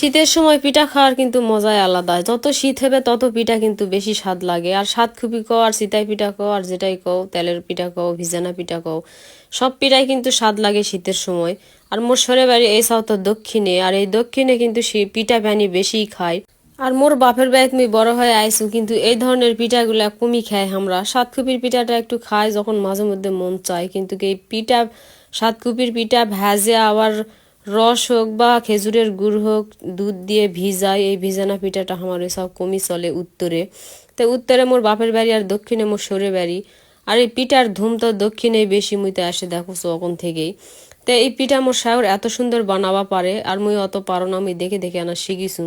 শীতের সময় পিঠা খাওয়ার কিন্তু মজাই আলাদা। যত শীত হবে তত পিঠা কিন্তু বেশি স্বাদ লাগে। আর সাতখুপি কও আর চিতাই পিঠা কও আর যেটাই কও, তেলের পিঠা কও, ভিজানা পিঠা কও, সব পিঠাই কিন্তু স্বাদ লাগে শীতের সময়। আর মোর সরে বাড়ি এই সাউথ দক্ষিণে, আর এই দক্ষিণে কিন্তু সে পিঠা পানি বেশিই খায়। আর মোর বাপের বাড়িতে মুই বড় হয়ে আইসু, কিন্তু এই ধরনের পিঠাগুলা কমই খাই আমরা। সাতখুপির পিঠাটা একটু খাই যখন মাঝে মধ্যে মন চায়, কিন্তু এই পিঠা সাতকুপির পিঠা ভেজে আবার রস হোক বা খেজুরের গুড় হোক দুধ দিয়ে ভিজায়, এই ভিজানা পিঠাটা আমার এসব কমই চলে উত্তরে। তো উত্তরে মোর বাপের বাড়ি আর দক্ষিণে মোর সরে বাড়ি। আর এই পিঠার ধুম তো দক্ষিণেই বেশি মুইতে আসে দেখো তখন থেকেই। তো এই পিঠা মোর শাওর এত সুন্দর বানাবা পারে, আর মুই অত পারো না, আমি দেখে দেখে আনা শিখিছু।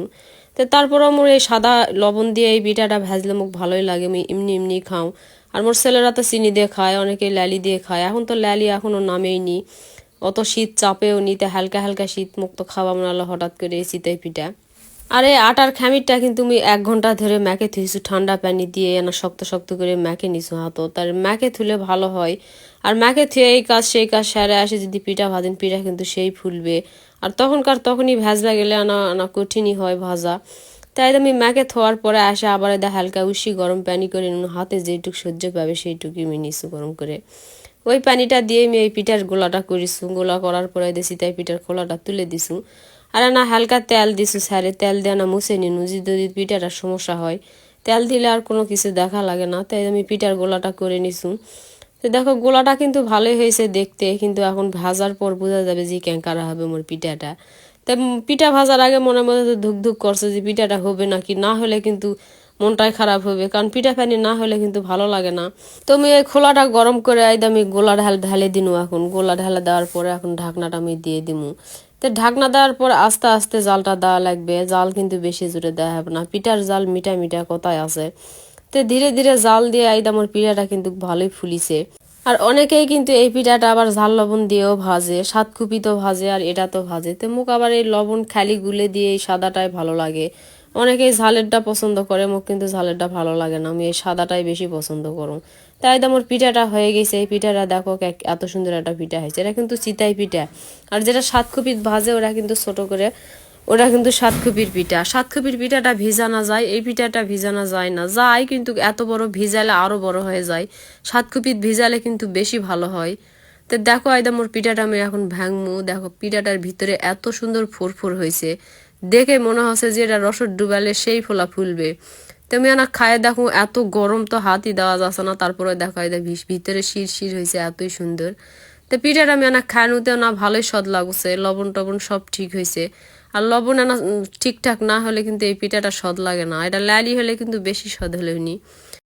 তো তারপরও মোর এই সাদা লবণ দিয়ে এই পিঠাটা ভাজলে মোক ভালোই লাগে, আমি এমনি এমনি খাও। আর মোর ছেলেরা তো চিনি দিয়ে খায়, অনেকে ল্যালি দিয়ে খায়। এখন তো ল্যালি এখনও নামেই নি, অত শীত চাপেও নিতে হালকা হালকা শীত মুক্ত খাওয়া মনে হঠাৎ করে এই চিতাই পিঠা। আর এই আটার খামিরটা কিন্তু আমি 1 ঘন্টা ধরে ম্যাকে থুইছু ঠান্ডা পানি দিয়ে, না শক্ত শক্ত করে ম্যাকে নিছু হাত, তার ম্যাকে থুলে ভালো হয়। আর ম্যাকে থুয়ে এই কাজ সেই কাজ সেরে আসে যদি পিঠা ভাজেন, পিঠা কিন্তু সেই ফুলবে। আর তখনই ভাজলা গেলে আনা আনা কঠিনই হয় ভাজা। তাই আমি ম্যাকে থোয়ার পরে আসে আবার এদা হালকা উষি গরম পানি করে হাতে যেটুক সহ্য পাবে সেইটুকুই আমি নিছু গরম করে। ওই পানিটা দিয়ে আমি এই পিঠার গোলাটা করিছু। গোলা করার পরে দিছি তাই পিঠার খোলাটা তুলে দিছু। আর না হালকা তেল দিছু, স্যারে তেল দিয়ে না মুছে নিনু যদি পিঠাটার সমস্যা হয়। তেল দিলে আর কোনো কিছু দেখা লাগে না। তাই আমি পিঠার গোলাটা করে নিছু। তো দেখো গোলাটা কিন্তু ভালোই হয়েছে দেখতে, কিন্তু এখন ভাজার পর বোঝা যাবে যে ক্যাঙ্কারা হবে মোর পিঠাটা। তাই পিঠা ভাজার আগে মনের মধ্যে তো ধুক ধুক করছে যে পিঠাটা হবে নাকি, না হলে কিন্তু মনটাই খারাপ হবে, কারণ পিঠা পানি না হলে কিন্তু ভালো লাগে না। তো আমি এই খোলাটা গরম করে আমি গোলা ঢালে দিনু। এখন গোলা ঢালে দেওয়ার পরে এখন ঢাকনাটা আমি দিয়ে দিমু। তো ঢাকনা দেওয়ার পর আস্তে আস্তে জালটা দেওয়া লাগবে, জাল কিন্তু বেশি জোরে দেওয়া হবে না, পিঠার জাল মিঠা মিঠা কথাই আছে। তো ধীরে ধীরে জাল দিয়ে আমার পিঠাটা কিন্তু ভালোই ফুলিছে। আর অনেকেই কিন্তু এই পিঠাটা আবার ঝাল লবণ দিয়েও ভাজে, সাতকুপি তো ভাজে আর এটা তো ভাজে। তো মুখ আবার এই লবণ খালি গুলে দিয়ে এই সাদাটাই ভালো লাগে। অনেকেই ঝালেরটা পছন্দ করে, মুখ কিন্তু ঝালেরটা ভালো লাগে না, আমি এই সাদাটাই বেশি পছন্দ করুম। তাই তো আমার পিঠাটা হয়ে গেছে। এই পিঠাটা দেখো এত সুন্দর একটা পিঠা হয়েছে, এটা কিন্তু চিতাই পিঠা। আর যেটা সাতকুপি ভাজে ওরা কিন্তু ছোট করে, ওটা কিন্তু সাতখুপির পিঠা। সাতখুপির পিঠাটা ভিজানো যায়, এই পিঠাটা ভিজানো যায় না, যায় কিন্তু এত বড় ভিজালে আরো বড় হয়ে যায়। সাতখুপির ভিজালে কিন্তু বেশি ভালো হয়। তো দেখো একদম ওর পিঠাটা আমি এখন ভাঙমু। দেখো পিঠাটার ভিতরে এত সুন্দর ফুরফুর হয়েছে, দেখে মনে হচ্ছে যে এটা রসদ ডুবালে সেই ফোলা ফুলবে। তুমি না খায় দেখো, এত গরম তো হাতই দেওয়া যাচ্ছে না, তারপরে দেখো এটা ভিতরে শির শির হয়েছে, এতই সুন্দর। তো পিঠাটা আমি না খানুতেও না ভালোই স্বাদ লাগছে, লবণ টবণ সব ঠিক হয়েছে। আর লবণ না ঠিকঠাক না হলে কিন্তু এই পিঠাটা স্বাদ লাগে না, এটা লালি হলে কিন্তু বেশি স্বাদ হলেও নি।